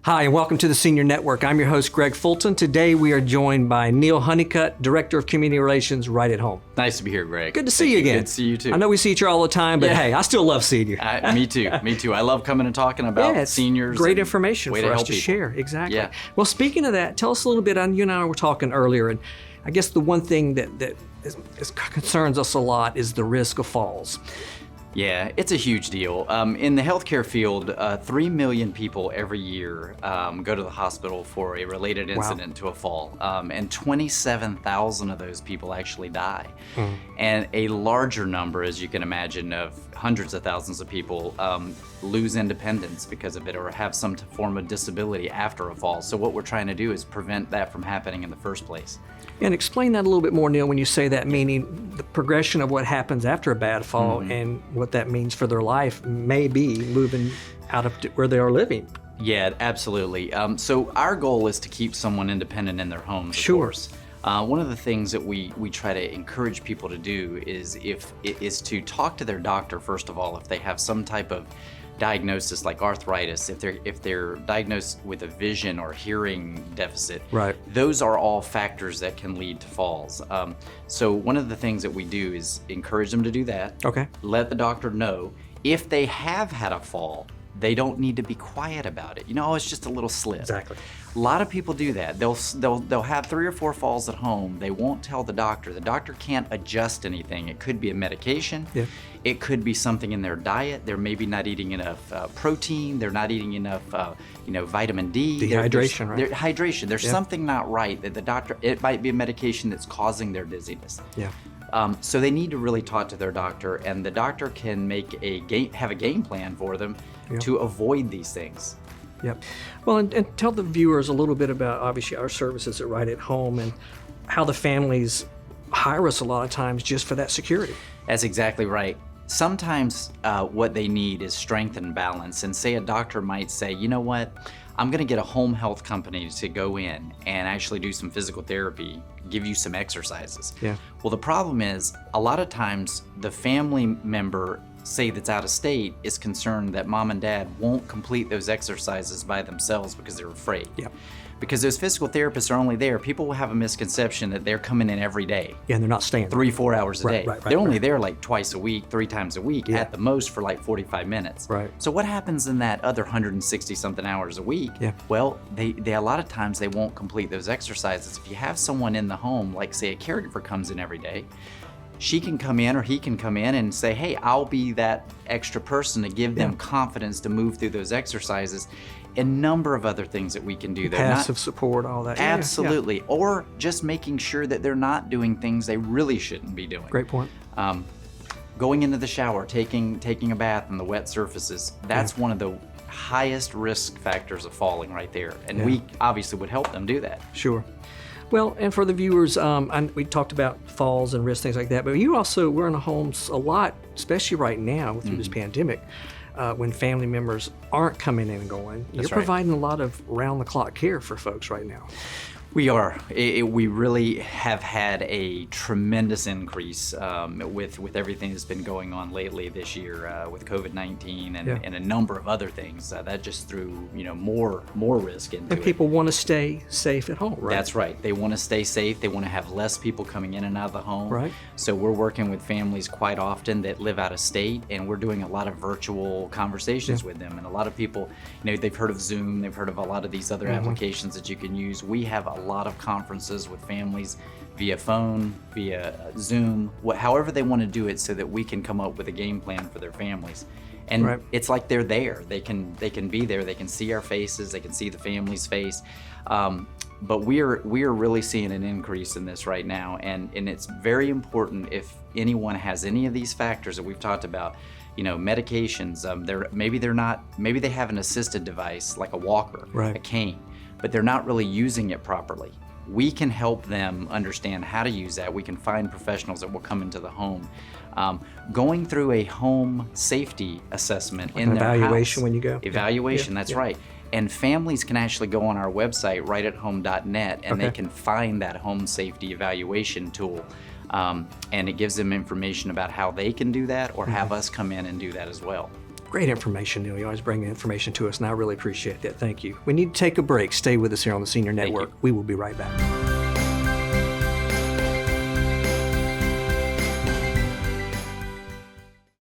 Hi, and welcome to the Senior Network. I'm your host, Greg Fulton. Today we are joined by Neil Hunnicutt, Director of Community Relations, Right at Home. Nice to be here, Greg. Good to see you again. Good to see you too. I know we see each other all the time, but hey, I still love seeing you. Me too. I love coming and talking about seniors. Great information for us to people. share. Exactly. Yeah. Well, speaking of that, tell us a little bit. You and I were talking earlier, and I guess the one thing that concerns us a lot is the risk of falls. Yeah, it's a huge deal. In the healthcare field, 3 million people every year go to the hospital for a related incident to a fall, and 27,000 of those people actually die. And a larger number, as you can imagine, of hundreds of thousands of people lose independence because of it or have some form of disability after a fall. So what we're trying to do is prevent that from happening in the first place. And explain that a little bit more, Neil, when you say that, meaning the progression of what happens after a bad fall and what that means for their life may be moving out of where they are living. Yeah, absolutely. So our goal is to keep someone independent in their homes, of course. One of the things that we try to encourage people to do is to talk to their doctor, first of all, if they have some type of diagnosis like arthritis, if they're diagnosed with a vision or hearing deficit, those are all factors that can lead to falls. So one of the things that we do is encourage them to do that. Let the doctor know if they have had a fall. They don't need to be quiet about it. You know, it's just a little slip. Exactly. A lot of people do that. They'll have 3 or 4 falls at home. They won't tell the doctor. The doctor can't adjust anything. It could be a medication. It could be something in their diet. They're maybe not eating enough protein. They're not eating enough, vitamin D. Dehydration, right? Hydration. There's something not right that the doctor. It might be a medication that's causing their dizziness. So they need to really talk to their doctor, and the doctor can have a game plan for them to avoid these things. Well, and tell the viewers a little bit about, obviously, our services at Right at Home and how the families hire us a lot of times just for that security. That's exactly right. Sometimes what they need is strength and balance. And say a doctor might say, you know what, I'm going to get a home health company to go in and actually do some physical therapy, give you some exercises. Well, the problem is a lot of times the family member, say that's out of state, is concerned that mom and dad won't complete those exercises by themselves because they're afraid. Because those physical therapists are only there. People will have a misconception that they're coming in every day. And they're not staying 3-4 hours a day. They're only there like twice a week, 3 times a week, at the most for like 45 minutes. So what happens in that other 160 something hours a week? Well, they a lot of times they won't complete those exercises. If you have someone in the home, like say a caregiver comes in every day, she can come in or he can come in and say, hey, I'll be that extra person to give them confidence to move through those exercises. A number of other things that we can do there. Passive support, all that. Absolutely. Or just making sure that they're not doing things they really shouldn't be doing. Great point. Going into the shower, taking a bath on the wet surfaces, that's one of the highest risk factors of falling right there. And we obviously would help them do that. Sure. Well, and for the viewers, we talked about falls and risk, things like that, but we're in the homes a lot, especially right now through this pandemic, when family members aren't coming in and going. You're providing a lot of round-the-clock care for folks right now. We are. We really have had a tremendous increase with everything that's been going on lately this year with COVID-19 and a number of other things. That just threw more risk into it. And people want to stay safe at home, right? That's right. They want to stay safe. They want to have less people coming in and out of the home. So we're working with families quite often that live out of state, and we're doing a lot of virtual conversations with them. And a lot of people, they've heard of Zoom. They've heard of a lot of these other applications that you can use. We have a lot of conferences with families via phone, via Zoom, however they want to do it, so that we can come up with a game plan for their families. And it's like they're there. They can be there. They can see our faces. They can see the family's face. But we are really seeing an increase in this right now, and it's very important. If anyone has any of these factors that we've talked about, medications, maybe they have an assisted device like a walker, a cane, but they're not really using it properly. We can help them understand how to use that. We can find professionals that will come into the home. Going through a home safety assessment in their evaluation house. When you go. Evaluation, that's right. And families can actually go on our website, rightathome.net, and they can find that home safety evaluation tool. And it gives them information about how they can do that or have us come in and do that as well. Great information, Neil. You always bring the information to us, and I really appreciate that. Thank you. We need to take a break. Stay with us here on the Senior Network. We will be right back.